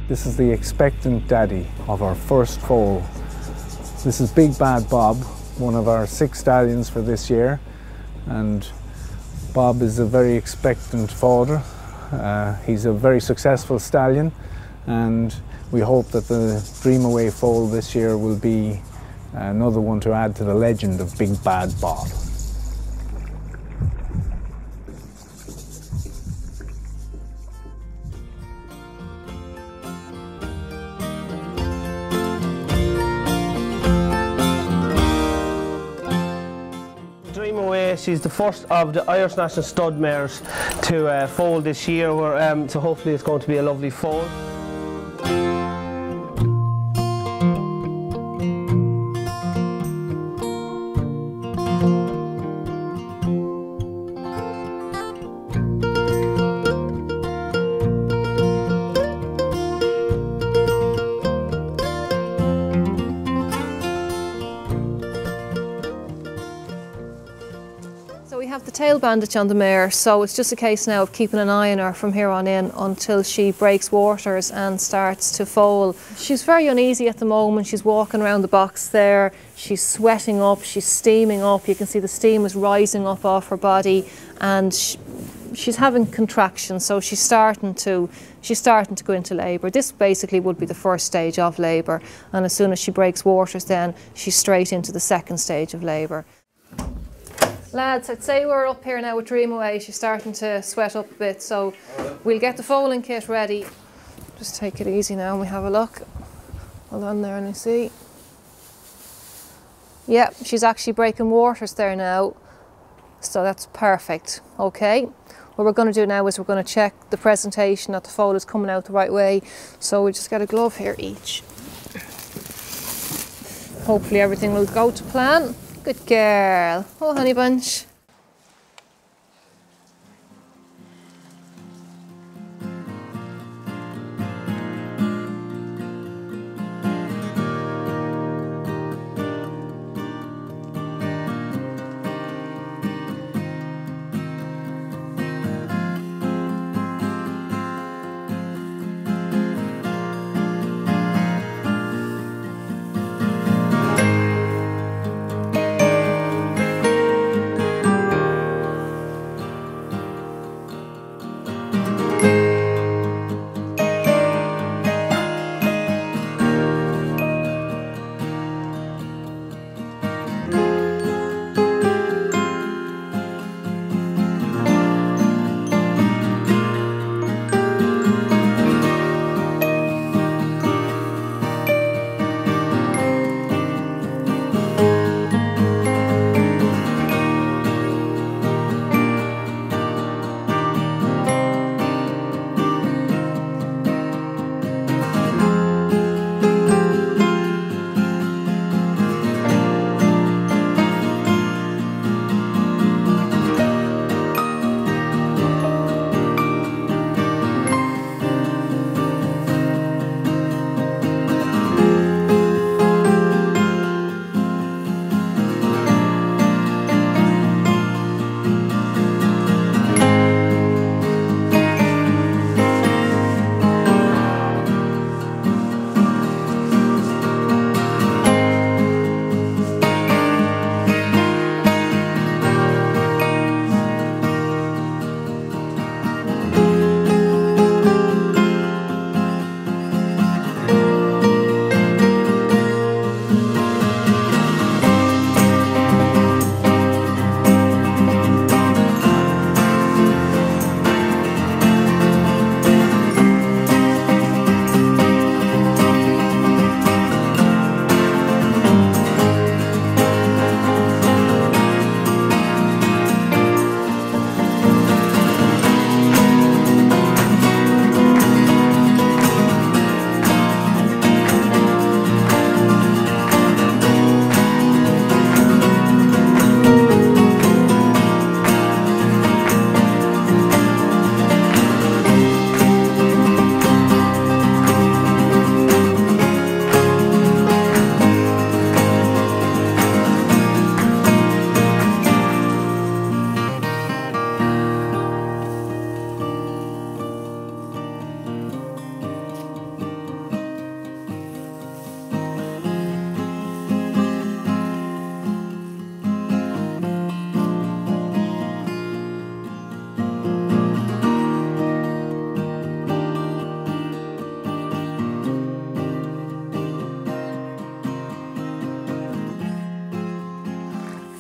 This is the expectant daddy of our first foal. This is Big Bad Bob, one of our 6 stallions for this year, and Bob is a very expectant father. He's a very successful stallion, and we hope that the Dream Away foal this year will be another one to add to the legend of Big Bad Bob. Dream Away, she's the first of the Irish National Stud mares to foal this year, so hopefully it's going to be a lovely foal. So we have the tail bandage on the mare, so it's just a case now of keeping an eye on her from here on in until she breaks waters and starts to foal. She's very uneasy at the moment. She's walking around the box there, she's sweating up, she's steaming up. You can see the steam is rising up off her body, and she's having contractions, so she's starting to go into labour. This basically would be the first stage of labour, and as soon as she breaks waters then she's straight into the second stage of labour. Lads, I'd say we're up here now with Dream Away. She's starting to sweat up a bit, so we'll get the foaling kit ready. Just take it easy now and we have a look. Hold on there and you see. Yeah, she's actually breaking waters there now, so that's perfect. Okay, what we're going to do now is we're going to check the presentation that the foal is coming out the right way. So we just get a glove here each. Hopefully everything will go to plan. Good girl. Oh, honey bunch.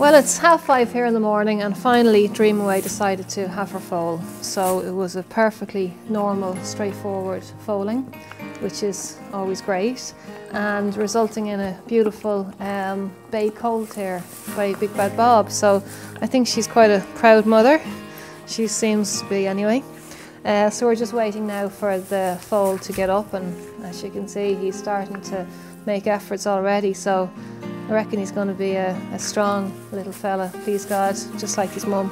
Well, it's 5:30 here in the morning, and finally Dreamaway decided to have her foal. So it was a perfectly normal, straightforward foaling, which is always great, and resulting in a beautiful bay colt here by Big Bad Bob. So I think she's quite a proud mother. She seems to be anyway. So we're just waiting now for the foal to get up, and as you can see, he's starting to make efforts already. So I reckon he's going to be a strong little fella, please God, just like his mum.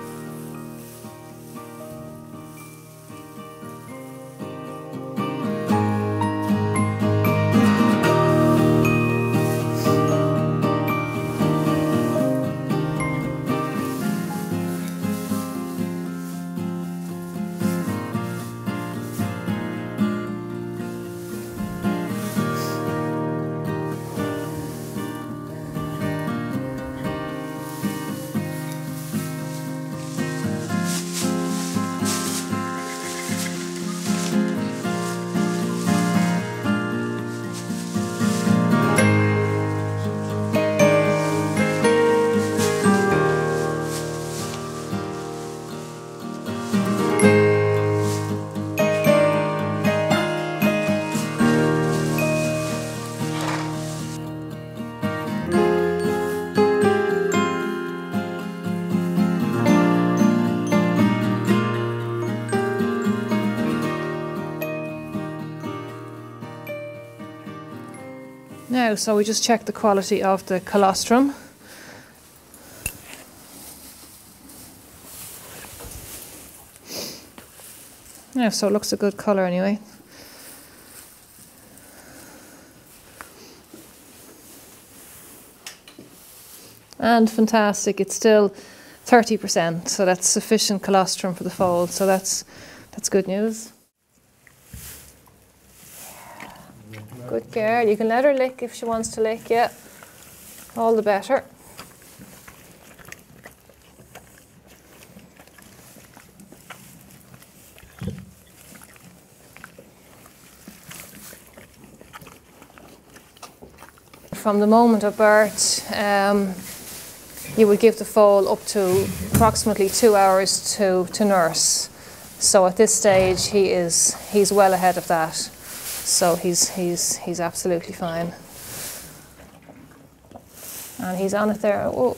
Now, so we just checked the quality of the colostrum. Yeah, so it looks a good colour anyway. And fantastic, it's still 30%, so that's sufficient colostrum for the foal, so that's good news. Good girl, you can let her lick if she wants to lick, yeah. All the better. From the moment of birth, you would give the foal up to approximately 2 hours to nurse. So at this stage, he's well ahead of that. So he's absolutely fine. And he's on it there. Oh,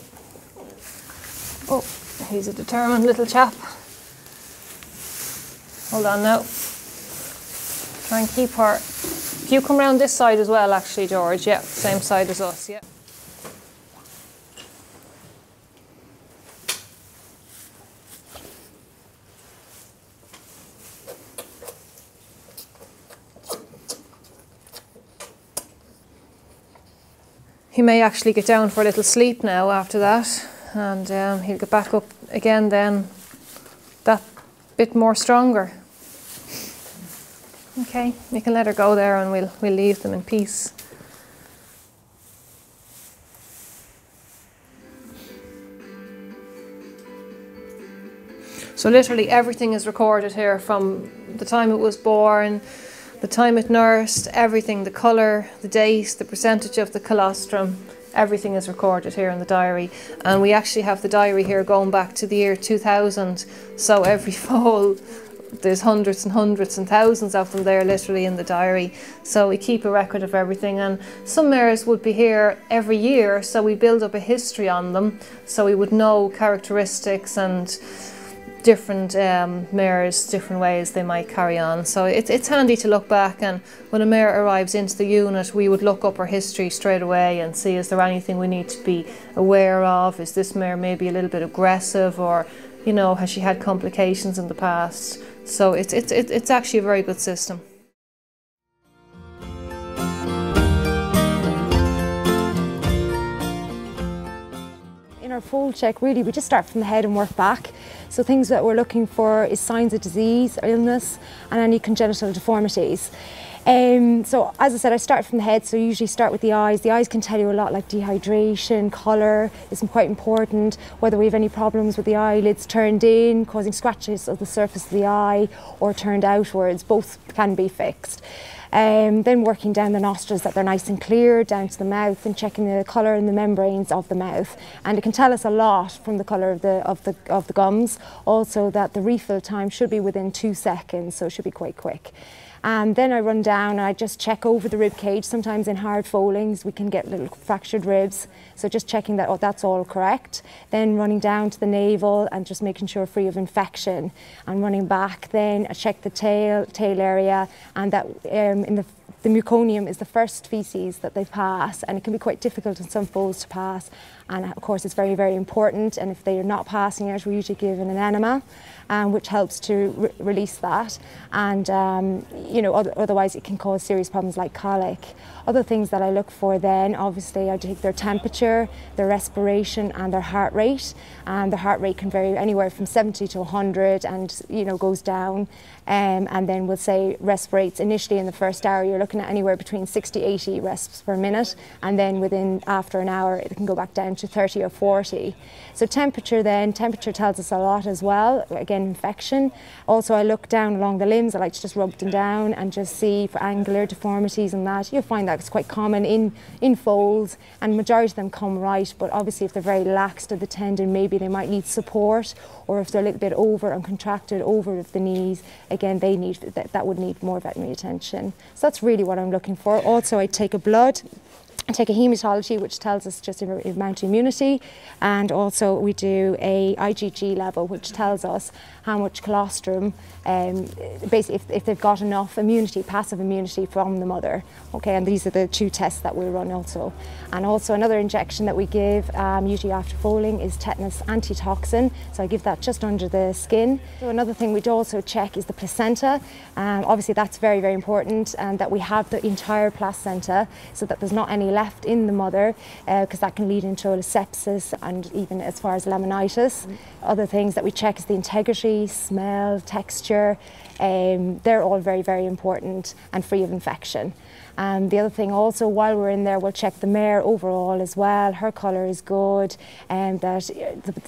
oh, he's a determined little chap. Hold on now. Try and keep her. If you come round this side as well, actually, George, yeah, same side as us, yeah. He may actually get down for a little sleep now after that, and he'll get back up again then, that bit more stronger. Okay, you can let her go there and we'll leave them in peace. So literally everything is recorded here, from the time it was born, the time it nursed, everything, the colour, the date, the percentage of the colostrum, everything is recorded here in the diary. And we actually have the diary here going back to the year 2000, so every foal, there's hundreds and hundreds and thousands of them there literally in the diary. So we keep a record of everything, and some mares would be here every year, so we build up a history on them, so we would know characteristics and different mares, different ways they might carry on. So it's handy to look back, and when a mare arrives into the unit, we would look up her history straight away and see, is there anything we need to be aware of? Is this mare maybe a little bit aggressive, or, you know, has she had complications in the past? So it's actually a very good system. In our foal check, really, we just start from the head and work back. So things that we're looking for is signs of disease or illness and any congenital deformities. So as I said, I start from the head, so I usually start with the eyes. The eyes can tell you a lot, like dehydration, colour is quite important, whether we have any problems with the eyelids turned in, causing scratches of the surface of the eye, or turned outwards. Both can be fixed. Then working down the nostrils, that they're nice and clear, down to the mouth, and checking the colour and the membranes of the mouth. And it can tell us a lot from the colour of the gums. Also that the refill time should be within 2 seconds, so it should be quite quick. And then I run down and I just check over the rib cage. Sometimes in hard foalings we can get little fractured ribs, so just checking that that's all correct. Then running down to the navel and just making sure free of infection, and running back then I check the tail area, and that the meconium is the first feces that they pass, and it can be quite difficult in some foals to pass, and of course it's very, very important. And if they are not passing it, we usually give an enema, which helps to release that, and you know, otherwise it can cause serious problems like colic. Other things that I look for then, obviously I take their temperature, their respiration and their heart rate. And the heart rate can vary anywhere from 70 to 100, and you know, goes down. And then we'll say respirates initially in the first hour, you're looking at anywhere between 60 to 80 respirs per minute, and then after an hour it can go back down to 30 or 40. So temperature tells us a lot as well. Again, infection. Also I look down along the limbs, I like to just rub them down and just see for angular deformities and that. You'll find that it's quite common in foals, and majority of them come right, but obviously if they're very lax to the tendon, maybe they might need support, or if they're a little bit over and contracted over of the knees, again they need that would need more veterinary attention. So that's really what I'm looking for. Also I take a blood, I take a haematology, which tells us just the amount of immunity, and also we do a IgG level, which tells us how much colostrum, basically if they've got enough immunity, passive immunity from the mother. Okay, and these are the 2 tests that we run also. And also another injection that we give usually after foaling is tetanus antitoxin, so I give that just under the skin. So another thing we'd also check is the placenta. Obviously that's very, very important, and that we have the entire placenta, so that there's not any left in the mother, because that can lead into sepsis and even as far as laminitis. Other things that we check is the integrity, smell, texture. They're all very, very important and free of infection. The other thing also, while we're in there, we'll check the mare overall as well. Her colour is good, and that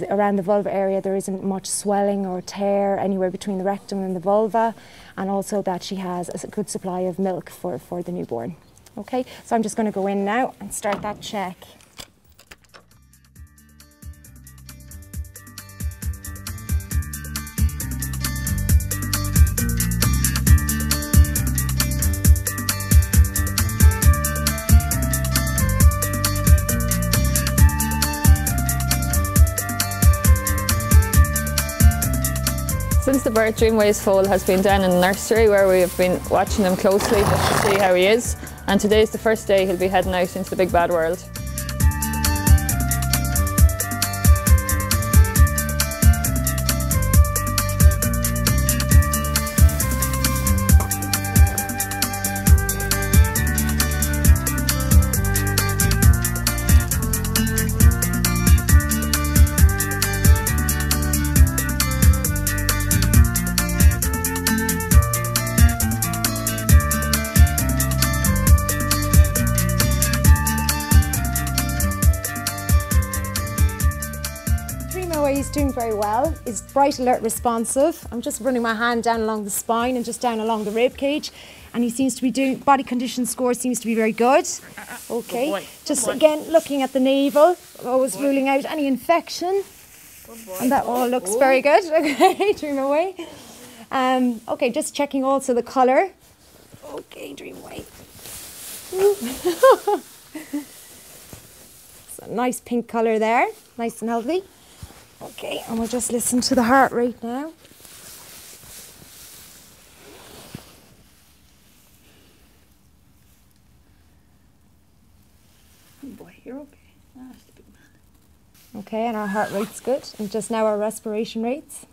around the vulva area there isn't much swelling or tear anywhere between the rectum and the vulva, and also that she has a good supply of milk for the newborn. Okay, so I'm just going to go in now and start that check. Since the birth, Dreamway's foal has been down in the nursery, where we have been watching him closely just to see how he is. And today's the first day he'll be heading out into the big bad world. He's doing very well. He's bright, alert, responsive. I'm just running my hand down along the spine and just down along the rib cage, and he seems to be doing, body condition score seems to be very good. Okay, just again looking at the navel, always ruling out any infection, and that all looks very good. Okay, dream away. Okay, just checking also the colour. Okay, dream away. It's a nice pink colour there, nice and healthy. Okay, and we'll just listen to the heart rate now. Oh boy, you're okay. That's the big man. Okay, and our heart rate's good. And just now our respiration rates.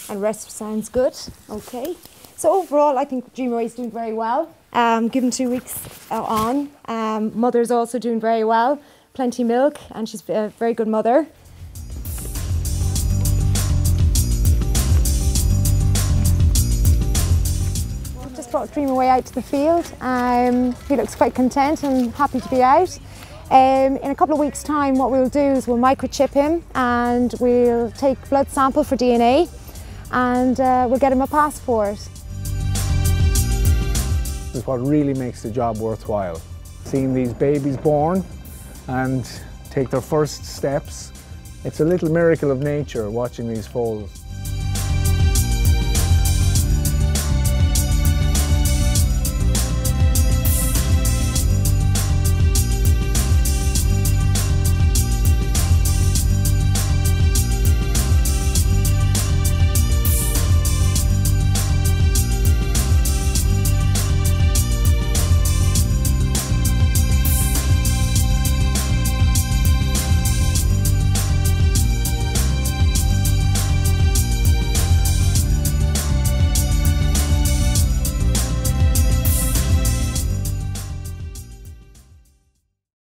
And rest sounds good. Okay. So overall, I think Dreamer is doing very well. Given 2 weeks on, mother's also doing very well. Plenty milk, and she's a very good mother. Dream away out to the field. He looks quite content and happy to be out. In a couple of weeks' time, what we'll do is we'll microchip him and we'll take blood sample for DNA, and we'll get him a passport. This is what really makes the job worthwhile. Seeing these babies born and take their first steps, it's a little miracle of nature watching these foals.